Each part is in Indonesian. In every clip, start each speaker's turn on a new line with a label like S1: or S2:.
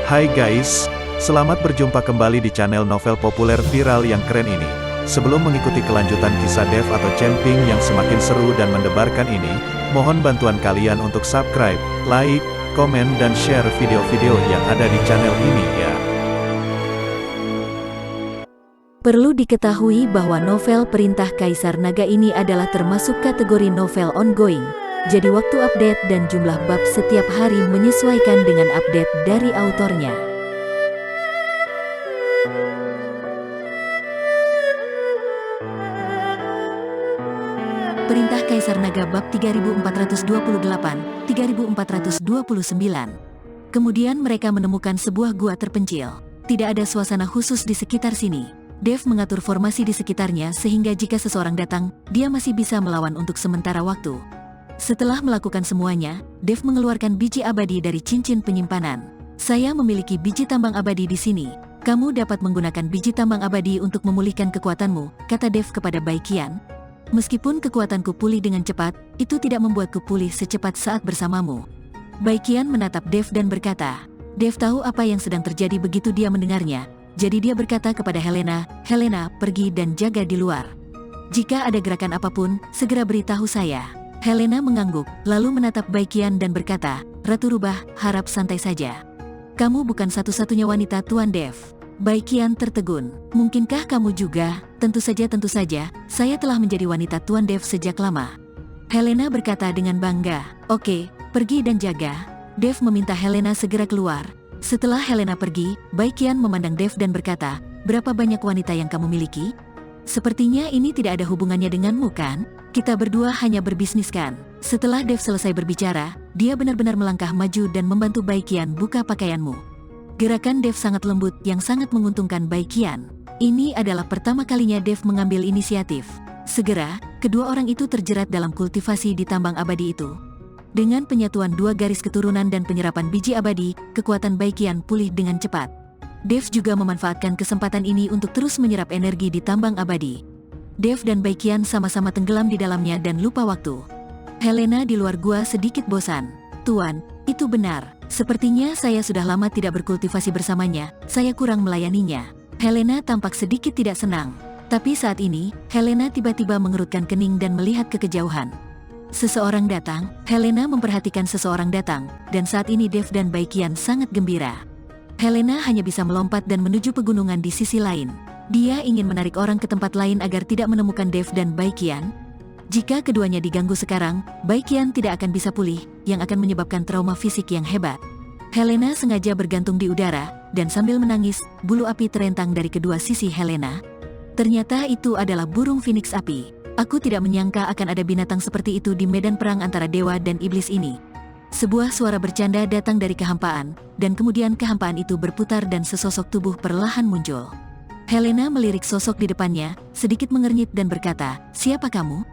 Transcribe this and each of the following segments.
S1: Hai guys, selamat berjumpa kembali di channel novel populer viral yang keren ini. Sebelum mengikuti kelanjutan kisah Dev atau Camping yang semakin seru dan mendebarkan ini, mohon bantuan kalian untuk subscribe, like, komen dan share video-video yang ada di channel ini ya.
S2: Perlu diketahui bahwa novel Perintah Kaisar Naga ini adalah termasuk kategori novel ongoing. Jadi waktu update dan jumlah bab setiap hari menyesuaikan dengan update dari autornya. Perintah Kaisar Naga bab 3428-3429. Kemudian mereka menemukan sebuah gua terpencil. Tidak ada suasana khusus di sekitar sini. Dev mengatur formasi di sekitarnya sehingga jika seseorang datang, dia masih bisa melawan untuk sementara waktu. Setelah melakukan semuanya, Dev mengeluarkan biji abadi dari cincin penyimpanan. Saya memiliki biji tambang abadi di sini. Kamu dapat menggunakan biji tambang abadi untuk memulihkan kekuatanmu, kata Dev kepada Baiqian. Meskipun kekuatanku pulih dengan cepat, itu tidak membuatku pulih secepat saat bersamamu. Baiqian menatap Dev dan berkata, Dev tahu apa yang sedang terjadi begitu dia mendengarnya. Jadi dia berkata kepada Helena, Helena, pergi dan jaga di luar. Jika ada gerakan apapun, segera beritahu saya. Helena mengangguk, lalu menatap Baiqian dan berkata, Ratu Rubah, harap santai saja. Kamu bukan satu-satunya wanita Tuan Dev. Baiqian tertegun. Mungkinkah kamu juga? Tentu saja, saya telah menjadi wanita Tuan Dev sejak lama. Helena berkata dengan bangga, Oke, pergi dan jaga. Dev meminta Helena segera keluar. Setelah Helena pergi, Baiqian memandang Dev dan berkata, berapa banyak wanita yang kamu miliki? Sepertinya ini tidak ada hubungannya denganmu kan? Kita berdua hanya berbisnis kan? Setelah Dev selesai berbicara, dia benar-benar melangkah maju dan membantu Baiqian buka pakaianmu. Gerakan Dev sangat lembut yang sangat menguntungkan Baiqian. Ini adalah pertama kalinya Dev mengambil inisiatif. Segera, kedua orang itu terjerat dalam kultivasi di tambang abadi itu. Dengan penyatuan dua garis keturunan dan penyerapan biji abadi, kekuatan Baiqian pulih dengan cepat. Dev juga memanfaatkan kesempatan ini untuk terus menyerap energi di tambang abadi. Dev dan Baiqian sama-sama tenggelam di dalamnya dan lupa waktu. Helena di luar gua sedikit bosan. Tuan, itu benar. Sepertinya saya sudah lama tidak berkultivasi bersamanya, saya kurang melayaninya. Helena tampak sedikit tidak senang. Tapi saat ini, Helena tiba-tiba mengerutkan kening dan melihat ke kejauhan. Seseorang datang, Helena memperhatikan seseorang datang, dan saat ini Dev dan Baiqian sangat gembira. Helena hanya bisa melompat dan menuju pegunungan di sisi lain. Dia ingin menarik orang ke tempat lain agar tidak menemukan Dev dan Baiqian. Jika keduanya diganggu sekarang, Baiqian tidak akan bisa pulih, yang akan menyebabkan trauma fisik yang hebat. Helena sengaja bergantung di udara, dan sambil menangis, bulu api terentang dari kedua sisi Helena. Ternyata itu adalah burung Phoenix api. Aku tidak menyangka akan ada binatang seperti itu di medan perang antara dewa dan iblis ini. Sebuah suara bercanda datang dari kehampaan, dan kemudian kehampaan itu berputar dan sesosok tubuh perlahan muncul. Helena melirik sosok di depannya, sedikit mengernyit dan berkata, siapa kamu?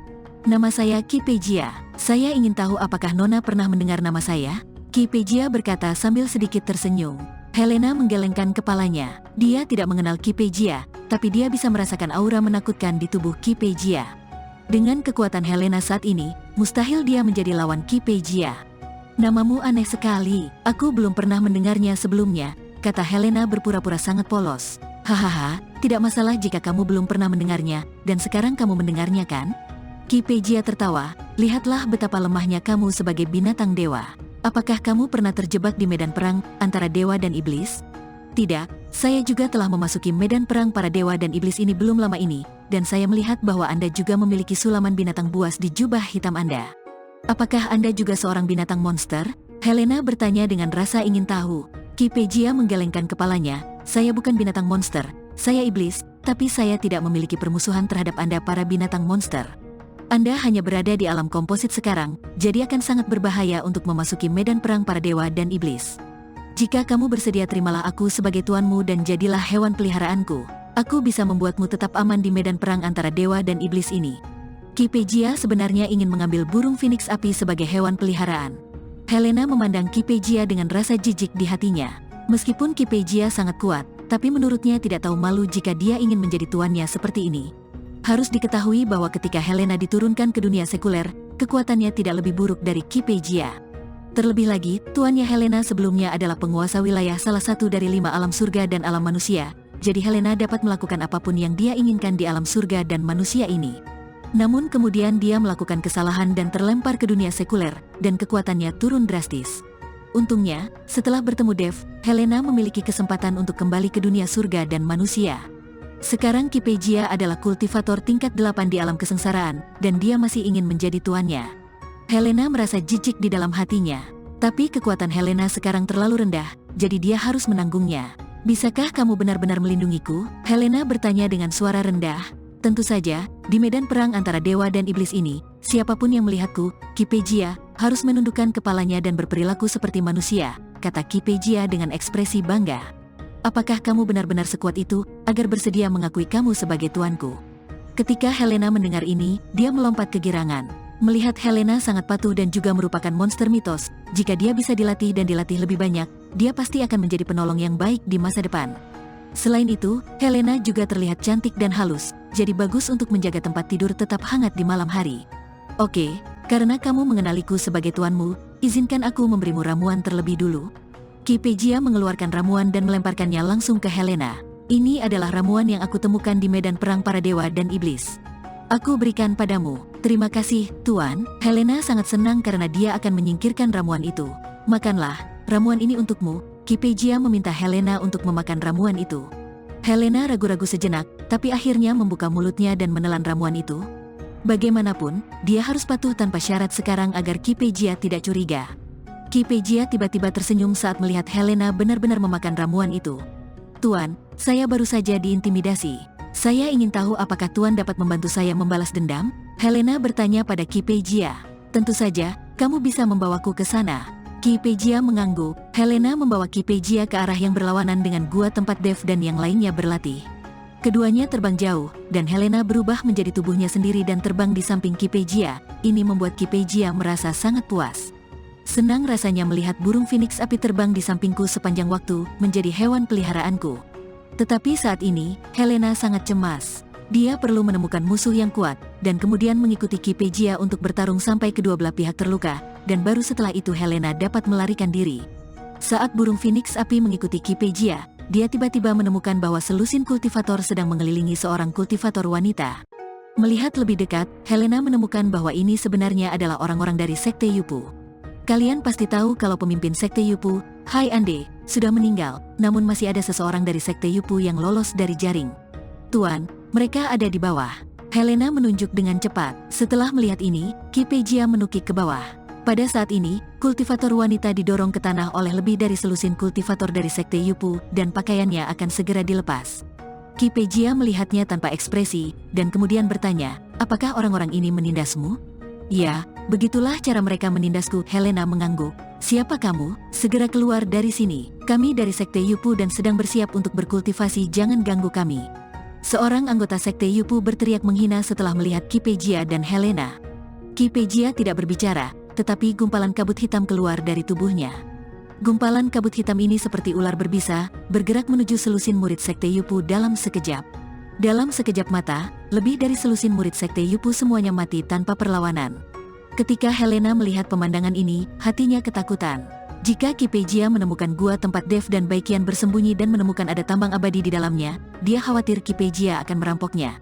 S2: Nama saya Ki Pejia. Saya ingin tahu apakah Nona pernah mendengar nama saya? Ki Pejia berkata sambil sedikit tersenyum. Helena menggelengkan kepalanya. Dia tidak mengenal Ki Pejia, tapi dia bisa merasakan aura menakutkan di tubuh Ki Pejia. Dengan kekuatan Helena saat ini, mustahil dia menjadi lawan Ki Pejia. Namamu aneh sekali, aku belum pernah mendengarnya sebelumnya, kata Helena berpura-pura sangat polos. Hahaha, tidak masalah jika kamu belum pernah mendengarnya, dan sekarang kamu mendengarnya kan? Ki Pejia tertawa, lihatlah betapa lemahnya kamu sebagai binatang dewa. Apakah kamu pernah terjebak di medan perang antara dewa dan iblis? Tidak, saya juga telah memasuki medan perang para dewa dan iblis ini belum lama ini, dan saya melihat bahwa Anda juga memiliki sulaman binatang buas di jubah hitam Anda. Apakah Anda juga seorang binatang monster? Helena bertanya dengan rasa ingin tahu. Ki Pejia menggelengkan kepalanya, saya bukan binatang monster, saya iblis, tapi saya tidak memiliki permusuhan terhadap Anda para binatang monster. Anda hanya berada di alam komposit sekarang, jadi akan sangat berbahaya untuk memasuki medan perang para dewa dan iblis. Jika kamu bersedia terimalah aku sebagai tuanmu dan jadilah hewan peliharaanku. Aku bisa membuatmu tetap aman di medan perang antara dewa dan iblis ini. Ki Pejia sebenarnya ingin mengambil burung Phoenix api sebagai hewan peliharaan. Helena memandang Ki Pejia dengan rasa jijik di hatinya. Meskipun Ki Pejia sangat kuat, tapi menurutnya tidak tahu malu jika dia ingin menjadi tuannya seperti ini. Harus diketahui bahwa ketika Helena diturunkan ke dunia sekuler, kekuatannya tidak lebih buruk dari Ki Pejia. Terlebih lagi, tuannya Helena sebelumnya adalah penguasa wilayah salah satu dari 5 alam surga dan alam manusia, jadi Helena dapat melakukan apapun yang dia inginkan di alam surga dan manusia ini. Namun kemudian dia melakukan kesalahan dan terlempar ke dunia sekuler, dan kekuatannya turun drastis. Untungnya, setelah bertemu Dev, Helena memiliki kesempatan untuk kembali ke dunia surga dan manusia. Sekarang Kipegia adalah kultivator tingkat 8 di alam kesengsaraan, dan dia masih ingin menjadi tuannya. Helena merasa jijik di dalam hatinya. Tapi kekuatan Helena sekarang terlalu rendah, jadi dia harus menanggungnya. Bisakah kamu benar-benar melindungiku? Helena bertanya dengan suara rendah. Tentu saja, di medan perang antara dewa dan iblis ini, siapapun yang melihatku, Kipegia, harus menundukkan kepalanya dan berperilaku seperti manusia, kata Kipegia dengan ekspresi bangga. Apakah kamu benar-benar sekuat itu, agar bersedia mengakui kamu sebagai tuanku? Ketika Helena mendengar ini, dia melompat kegirangan. Melihat Helena sangat patuh dan juga merupakan monster mitos, jika dia bisa dilatih dan dilatih lebih banyak, dia pasti akan menjadi penolong yang baik di masa depan. Selain itu, Helena juga terlihat cantik dan halus, jadi bagus untuk menjaga tempat tidur tetap hangat di malam hari. Oke, karena kamu mengenaliku sebagai tuanmu, izinkan aku memberimu ramuan terlebih dulu. Kipegia mengeluarkan ramuan dan melemparkannya langsung ke Helena. Ini adalah ramuan yang aku temukan di medan perang para dewa dan iblis. Aku berikan padamu. Terima kasih, Tuan. Helena sangat senang karena dia akan menyingkirkan ramuan itu. Makanlah, ramuan ini untukmu. Kipegia meminta Helena untuk memakan ramuan itu. Helena ragu-ragu sejenak, tapi akhirnya membuka mulutnya dan menelan ramuan itu. Bagaimanapun, dia harus patuh tanpa syarat sekarang agar Kipegia tidak curiga. Kipegia tiba-tiba tersenyum saat melihat Helena benar-benar memakan ramuan itu. Tuan, saya baru saja diintimidasi. Saya ingin tahu apakah Tuan dapat membantu saya membalas dendam? Helena bertanya pada Kipegia. Tentu saja, kamu bisa membawaku ke sana. Kipegia mengangguk. Helena membawa Kipegia ke arah yang berlawanan dengan gua tempat Dev dan yang lainnya berlatih. Keduanya terbang jauh, dan Helena berubah menjadi tubuhnya sendiri dan terbang di samping Kipegia. Ini membuat Kipegia merasa sangat puas. Senang rasanya melihat burung phoenix api terbang di sampingku sepanjang waktu, menjadi hewan peliharaanku. Tetapi saat ini, Helena sangat cemas. Dia perlu menemukan musuh yang kuat, dan kemudian mengikuti Kipegia untuk bertarung sampai kedua belah pihak terluka, dan baru setelah itu Helena dapat melarikan diri. Saat burung phoenix api mengikuti Kipegia, dia tiba-tiba menemukan bahwa selusin kultivator sedang mengelilingi seorang kultivator wanita. Melihat lebih dekat, Helena menemukan bahwa ini sebenarnya adalah orang-orang dari Sekte Yupu. Kalian pasti tahu kalau pemimpin Sekte Yupu, Hai Ande, sudah meninggal, namun masih ada seseorang dari Sekte Yupu yang lolos dari jaring. Tuan, mereka ada di bawah. Helena menunjuk dengan cepat. Setelah melihat ini, Kipegia menukik ke bawah. Pada saat ini, kultivator wanita didorong ke tanah oleh lebih dari selusin kultivator dari Sekte Yupu, dan pakaiannya akan segera dilepas. Kipegia melihatnya tanpa ekspresi, dan kemudian bertanya, apakah orang-orang ini menindasmu? Ya, begitulah cara mereka menindasku. Helena mengangguk. Siapa kamu? Segera keluar dari sini. Kami dari Sekte Yupu dan sedang bersiap untuk berkultivasi, jangan ganggu kami. Seorang anggota Sekte Yupu berteriak menghina setelah melihat Kipegia dan Helena. Kipegia tidak berbicara, tetapi gumpalan kabut hitam keluar dari tubuhnya. Gumpalan kabut hitam ini seperti ular berbisa, bergerak menuju selusin murid Sekte Yupu dalam sekejap. Dalam sekejap mata, lebih dari selusin murid Sekte Yupu semuanya mati tanpa perlawanan. Ketika Helena melihat pemandangan ini, hatinya ketakutan. Jika Kipegia menemukan gua tempat Dev dan Baikian bersembunyi dan menemukan ada tambang abadi di dalamnya, dia khawatir Kipegia akan merampoknya.